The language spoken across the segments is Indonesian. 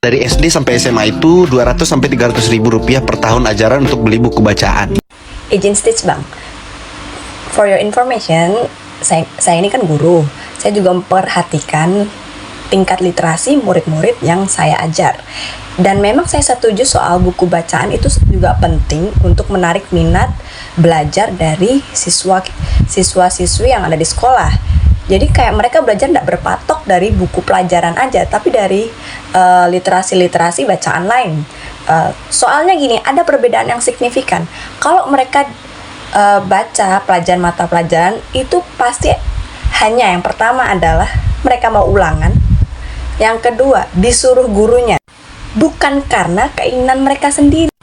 Dari SD sampai SMA itu 200 sampai 300 ribu rupiah per tahun ajaran untuk beli buku bacaan. Izin Stitch Bang, for your information, saya ini kan guru. Saya juga memperhatikan tingkat literasi murid-murid yang saya ajar. Dan memang saya setuju soal buku bacaan itu juga penting untuk menarik minat belajar dari siswa-siswi yang ada di sekolah. Jadi kayak mereka belajar tidak berpatok dari buku pelajaran aja, tapi dari literasi-literasi bacaan lain. Soalnya gini, ada perbedaan yang signifikan. Kalau mereka baca pelajaran mata pelajaran, itu pasti hanya yang pertama adalah mereka mau ulangan. Yang kedua, disuruh gurunya. Bukan karena keinginan mereka sendiri.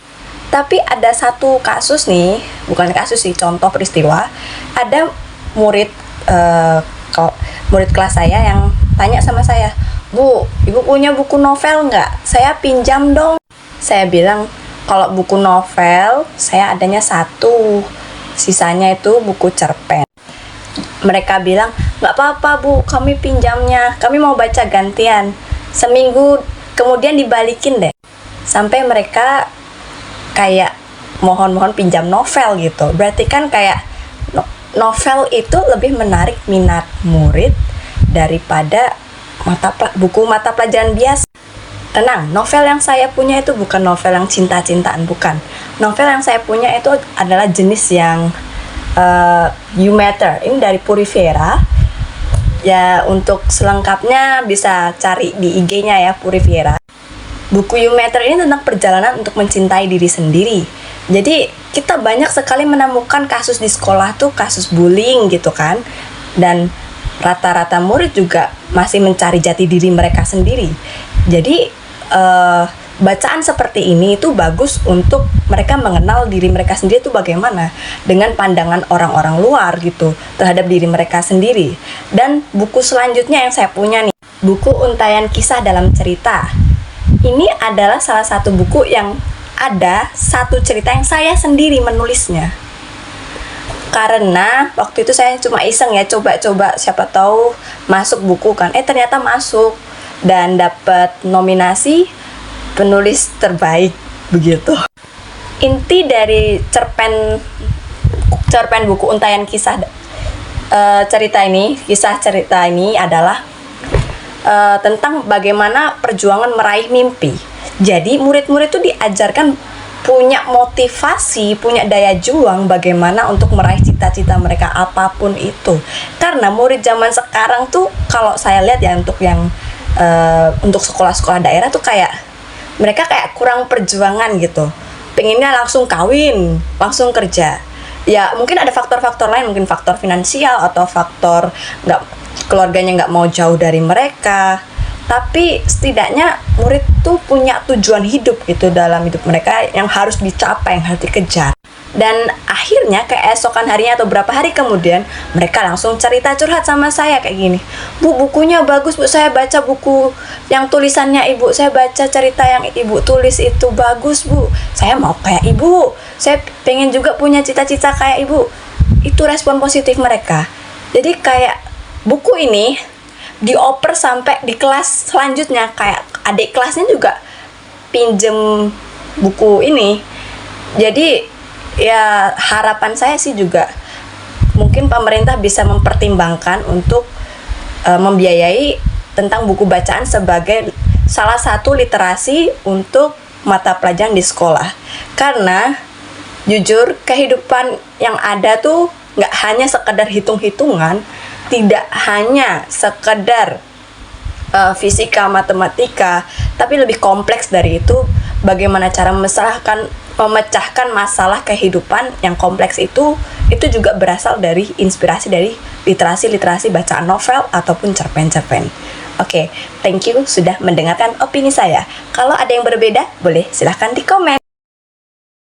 Tapi ada satu kasus nih, bukan kasus sih, contoh peristiwa. Ada murid kelas saya yang tanya sama saya, "Bu, Ibu punya buku novel nggak? Saya pinjam dong." Saya bilang, kalau buku novel, saya adanya satu. Sisanya itu buku cerpen. Mereka bilang, "Nggak apa-apa Bu, kami pinjamnya. Kami mau baca gantian." Seminggu kemudian dibalikin deh. Sampai mereka kayak mohon-mohon pinjam novel gitu. Berarti kan kayak novel itu lebih menarik minat murid daripada buku mata pelajaran biasa. Tenang, novel yang saya punya itu bukan novel yang cinta-cintaan, bukan. Novel yang saya punya itu adalah jenis yang You Matter. Ini dari Purifiera. Ya, untuk selengkapnya bisa cari di IG-nya ya, Purifiera. Buku You Matter ini tentang perjalanan untuk mencintai diri sendiri. Jadi kita banyak sekali menemukan kasus di sekolah tuh, kasus bullying gitu kan. Dan rata-rata murid juga masih mencari jati diri mereka sendiri. Jadi bacaan seperti ini itu bagus untuk mereka mengenal diri mereka sendiri itu bagaimana dengan pandangan orang-orang luar gitu terhadap diri mereka sendiri. Dan buku selanjutnya yang saya punya nih, buku Untaian Kisah dalam Cerita. Ini adalah salah satu buku yang ada satu cerita yang saya sendiri menulisnya. Karena waktu itu saya cuma iseng ya, coba-coba siapa tahu masuk buku kan. Ternyata masuk dan dapat nominasi penulis terbaik begitu. Inti dari cerpen buku Untaian Kisah kisah cerita ini adalah tentang bagaimana perjuangan meraih mimpi. Jadi murid-murid itu diajarkan punya motivasi, punya daya juang bagaimana untuk meraih cita-cita mereka apapun itu. Karena murid zaman sekarang tuh kalau saya lihat ya untuk sekolah-sekolah daerah tuh kayak mereka kayak kurang perjuangan gitu. Pengennya langsung kawin, langsung kerja. Ya mungkin ada faktor-faktor lain, mungkin faktor finansial atau faktor keluarganya nggak mau jauh dari mereka. Tapi setidaknya murid tuh punya tujuan hidup gitu dalam hidup mereka yang harus dicapai, yang harus dikejar. Dan akhirnya keesokan harinya atau berapa hari kemudian mereka langsung cerita curhat sama saya kayak gini, "Bu, bukunya bagus Bu, saya baca buku yang tulisannya Ibu, saya baca cerita yang Ibu tulis itu bagus Bu, saya mau kayak Ibu, saya pengen juga punya cita-cita kayak Ibu." Itu respon positif mereka. Jadi kayak buku ini dioper sampai di kelas selanjutnya, kayak adik kelasnya juga pinjem buku ini. Jadi ya harapan saya sih juga mungkin pemerintah bisa mempertimbangkan untuk membiayai tentang buku bacaan sebagai salah satu literasi untuk mata pelajaran di sekolah. Karena jujur kehidupan yang ada tuh nggak hanya sekedar hitung-hitungan, tidak hanya sekedar fisika, matematika, tapi lebih kompleks dari itu. Bagaimana cara memecahkan masalah kehidupan yang kompleks itu juga berasal dari inspirasi dari literasi bacaan novel ataupun cerpen-cerpen. Oke, thank you sudah mendengarkan opini saya. Kalau ada yang berbeda, boleh silahkan di komen.